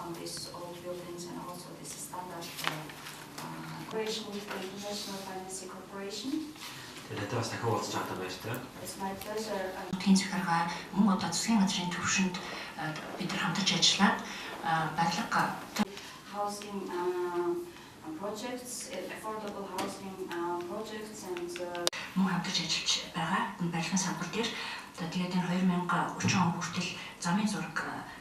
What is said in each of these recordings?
on these old buildings and also this standard cooperation with the International Financing Corporation. It's my pleasure. Тийм захиргаа мөн одоо засгийн газрын төвшөнд бид нар хамтарч ажиллаад барилга Housing projects, affordable housing projects and мөн хамтарч ажиллаж байгаа. Энэ барилгын салбар дээр тэгээд энэ 2030 он хүртэл замын зураг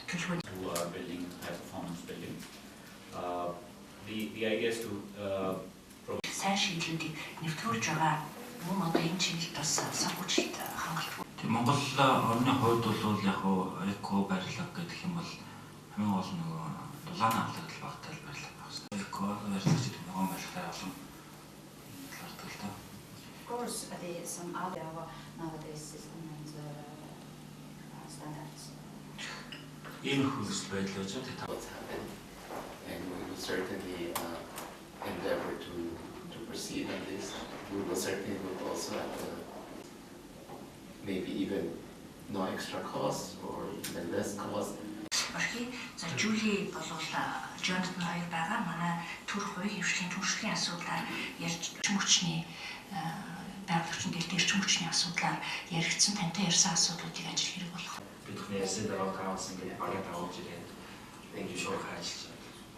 төлөвлөгөө building high performance building. The idea is to сайн шийдлүүдийг нэвтрүүлж байгаа мөн одоо энэ чиглэлд бас санхүүжилт хангалттай. Монгол орны хувьд бол яг эко барилга гэдэг юм бол хамгийн гол нөгөө дулаан авлагд багтаал барилга байх хэрэгтэй. Эко барилгч нөгөө барилгаар олон талаардаг л даа. of course there is some other nowadays system and standards. Энэ хөлс байдлаа ч гэдэг. What's happened, and we will certainly endeavor to proceed on this. We will certainly look also at maybe even no extra cost or even less cost. Орхи за Жули болвол Джонатан хоёр байгаа. Манай төр хувийн хвшлийн түншлэлийн асуудлаар ярьж хүчний байгуулагчдын дээр эрчим хүчний асуудлаар яригдсан тантай ярьсан асуудлуудыг ажил хэрэг болох. Бидний ярьсан дагуу таасан гэдэг багт авч ирээд ингэ шууд ажиллаж.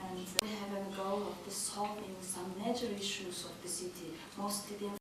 And we have a goal of solving some major issues of the city, mostly the